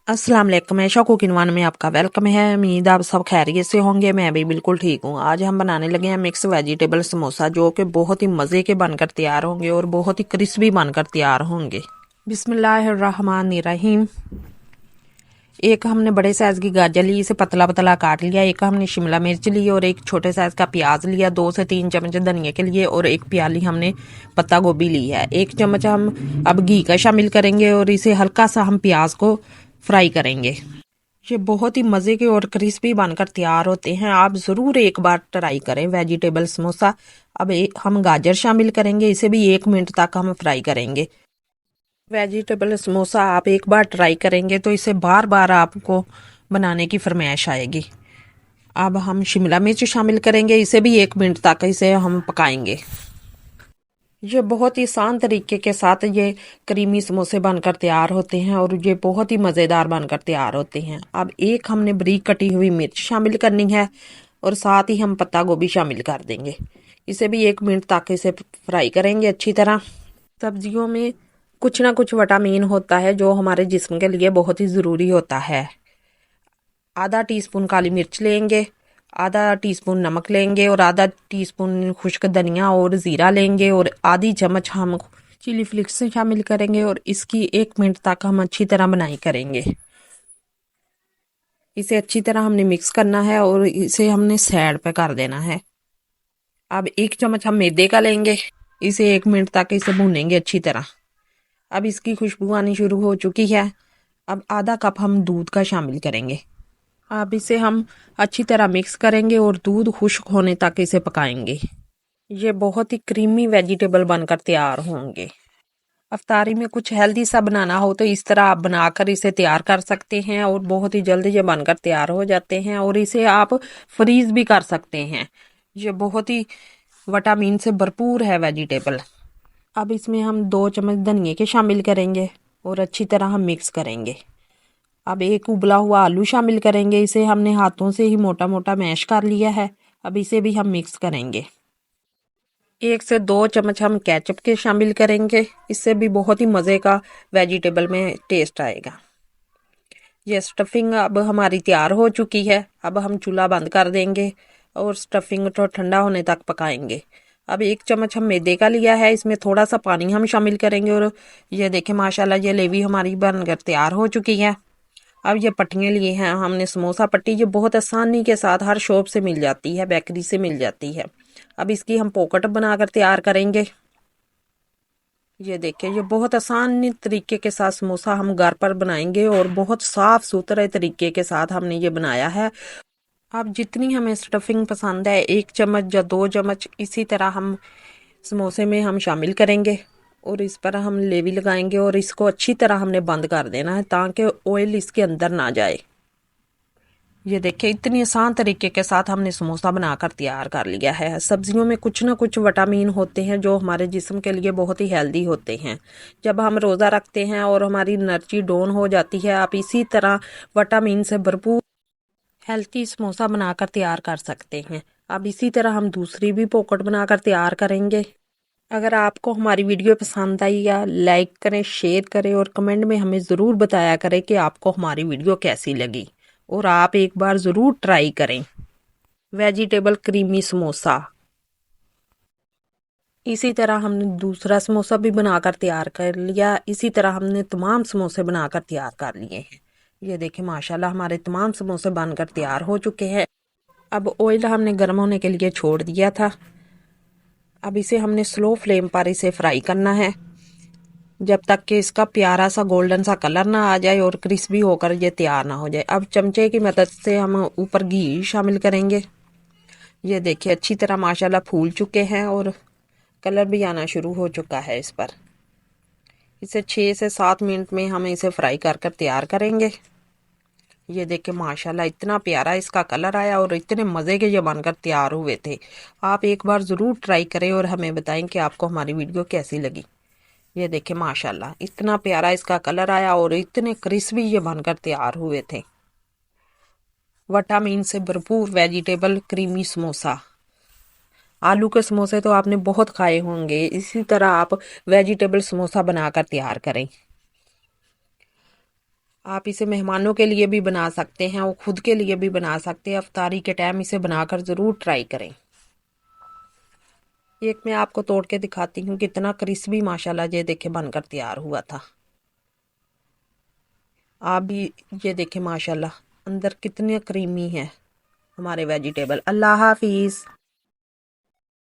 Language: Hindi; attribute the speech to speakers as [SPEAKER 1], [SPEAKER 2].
[SPEAKER 1] अस्सलाम वालेकुम, ऐशा कुकिंग वन में आपका वेलकम है। उम्मीद आप सब खैरियत से होंगे। मैं भी बिल्कुल ठीक हूँ। आज हम बनाने लगे हैं मिक्स वेजिटेबल समोसा, जो कि बहुत ही मज़े के बनकर तैयार होंगे और बहुत ही क्रिस्पी बनकर तैयार होंगे। बिस्मिल्लाहिर्रहमानिर्रहीम। एक हमने बड़े साइज़ की गाजर ली, इसे पतला पतला काट लिया। एक हमने शिमला मिर्च ली और एक छोटे साइज़ का प्याज लिया। 2 से 3 चम्मच धनिया के लिए और एक प्याली हमने पत्ता गोभी ली है। 1 चम्मच हम अब घी का शामिल करेंगे और इसे हल्का सा हम प्याज को फ्राई करेंगे। ये बहुत ही मज़े के और क्रिस्पी बनकर तैयार होते हैं। आप ज़रूर एक बार ट्राई करें वेजिटेबल समोसा। अब हम गाजर शामिल करेंगे, इसे भी 1 मिनट तक हम फ्राई करेंगे। वेजिटेबल समोसा आप एक बार ट्राई करेंगे तो इसे बार बार आपको बनाने की फरमाइश आएगी। अब हम शिमला मिर्च शामिल करेंगे, इसे भी 1 मिनट तक इसे हम पकाएंगे। ये बहुत ही आसान तरीके के साथ ये क्रीमी समोसे बनकर तैयार होते हैं और ये बहुत ही मज़ेदार बनकर तैयार होते हैं। अब एक हमने बारीक कटी हुई मिर्च शामिल करनी है और साथ ही हम पत्ता गोभी शामिल कर देंगे। इसे भी 1 मिनट तक इसे फ्राई करेंगे अच्छी तरह। सब्जियों में कुछ ना कुछ विटामिन होता है जो हमारे जिस्म के लिए बहुत ही ज़रूरी होता है। आधा टीस्पून काली मिर्च लेंगे, आधा टीस्पून नमक लेंगे और आधा टीस्पून खुश्क धनिया और ज़ीरा लेंगे और आधी चम्मच हम चिली फ्लेक्स शामिल करेंगे और इसकी 1 मिनट तक हम अच्छी तरह बनाई करेंगे। इसे अच्छी तरह हमने मिक्स करना है और इसे हमने साइड पे कर देना है। अब 1 चम्मच हम मैदे का लेंगे, इसे 1 मिनट तक इसे भूनेंगे अच्छी तरह। अब इसकी खुशबू आनी शुरू हो चुकी है। अब आधा कप हम दूध का शामिल करेंगे। अब इसे हम अच्छी तरह मिक्स करेंगे और दूध खुश्क होने तक इसे पकाएंगे। ये बहुत ही क्रीमी वेजिटेबल बनकर तैयार होंगे। अफ्तारी में कुछ हेल्दी सा बनाना हो तो इस तरह आप बनाकर इसे तैयार कर सकते हैं और बहुत ही जल्दी ये बनकर तैयार हो जाते हैं और इसे आप फ्रीज भी कर सकते हैं। ये बहुत ही विटामिन से भरपूर है वेजिटेबल। अब इसमें हम 2 चम्मच धनिया के शामिल करेंगे और अच्छी तरह हम मिक्स करेंगे। अब एक उबला हुआ आलू शामिल करेंगे, इसे हमने हाथों से ही मोटा मोटा मैश कर लिया है। अब इसे भी हम मिक्स करेंगे। 1 से 2 चम्मच हम केचप के शामिल करेंगे, इससे भी बहुत ही मज़े का वेजिटेबल में टेस्ट आएगा। ये स्टफिंग अब हमारी तैयार हो चुकी है। अब हम चूल्हा बंद कर देंगे और स्टफिंग को ठंडा होने तक पकाएंगे। अब 1 चम्मच हम मैदे का लिया है, इसमें थोड़ा सा पानी हम शामिल करेंगे और ये देखें माशाल्लाह ये लेवी हमारी बनकर तैयार हो चुकी है। अब ये पट्टियाँ लिए हैं हमने समोसा पट्टी, ये बहुत आसानी के साथ हर शॉप से मिल जाती है, बेकरी से मिल जाती है। अब इसकी हम पॉकेट बनाकर तैयार करेंगे। ये देखिए ये बहुत आसान तरीके के साथ समोसा हम घर पर बनाएंगे और बहुत साफ सुथरे तरीके के साथ हमने ये बनाया है। अब जितनी हमें स्टफिंग पसंद है 1 चम्मच या 2 चम्मच इसी तरह हम समोसे में हम शामिल करेंगे और इस पर हम लेवी लगाएंगे और इसको अच्छी तरह हमने बंद कर देना है ताकि ऑयल इसके अंदर ना जाए। ये देखिए इतनी आसान तरीके के साथ हमने समोसा बनाकर तैयार कर लिया है। सब्जियों में कुछ ना कुछ विटामिन होते हैं जो हमारे जिस्म के लिए बहुत ही हेल्दी होते हैं। जब हम रोज़ा रखते हैं और हमारी एनर्जी डाउन हो जाती है, आप इसी तरह विटामिन से भरपूर हेल्थी समोसा बनाकर तैयार कर सकते हैं। अब इसी तरह हम दूसरी भी पॉकेट बनाकर तैयार करेंगे। अगर आपको हमारी वीडियो पसंद आई या लाइक करें, शेयर करें और कमेंट में हमें ज़रूर बताया करें कि आपको हमारी वीडियो कैसी लगी और आप एक बार ज़रूर ट्राई करें वेजिटेबल क्रीमी समोसा। इसी तरह हमने दूसरा समोसा भी बनाकर तैयार कर लिया। इसी तरह हमने तमाम समोसे बनाकर तैयार कर लिए हैं। ये देखें माशाल्लाह हमारे तमाम समोसे बनकर तैयार हो चुके हैं। अब ऑयल हमने गर्म होने के लिए छोड़ दिया था। अब इसे हमने स्लो फ्लेम पर इसे फ्राई करना है जब तक कि इसका प्यारा सा गोल्डन सा कलर ना आ जाए और क्रिस्पी होकर ये तैयार ना हो जाए। अब चमचे की मदद से हम ऊपर घी शामिल करेंगे। ये देखिए अच्छी तरह माशाल्लाह फूल चुके हैं और कलर भी आना शुरू हो चुका है इस पर। इसे 6 से 7 मिनट में हम इसे फ्राई कर कर तैयार करेंगे। ये देखिए माशाल्लाह इतना प्यारा इसका कलर आया और इतने मज़े के ये बनकर तैयार हुए थे। आप एक बार ज़रूर ट्राई करें और हमें बताएं कि आपको हमारी वीडियो कैसी लगी। ये देखें माशाल्लाह इतना प्यारा इसका कलर आया और इतने क्रिस्पी ये बनकर तैयार हुए थे। विटामिन से भरपूर वेजिटेबल क्रीमी समोसा। आलू के समोसे तो आपने बहुत खाए होंगे, इसी तरह आप वेजिटेबल समोसा बनाकर तैयार करें। आप इसे मेहमानों के लिए भी बना सकते हैं और खुद के लिए भी बना सकते हैं। अफ्तारी के टाइम इसे बनाकर ज़रूर ट्राई करें। एक मैं आपको तोड़ के दिखाती हूँ, कितना क्रिस्पी माशाल्लाह ये देखे बनकर तैयार हुआ था। आप भी ये देखें माशाल्लाह अंदर कितने क्रीमी है हमारे वेजिटेबल। अल्लाह हाफिज़।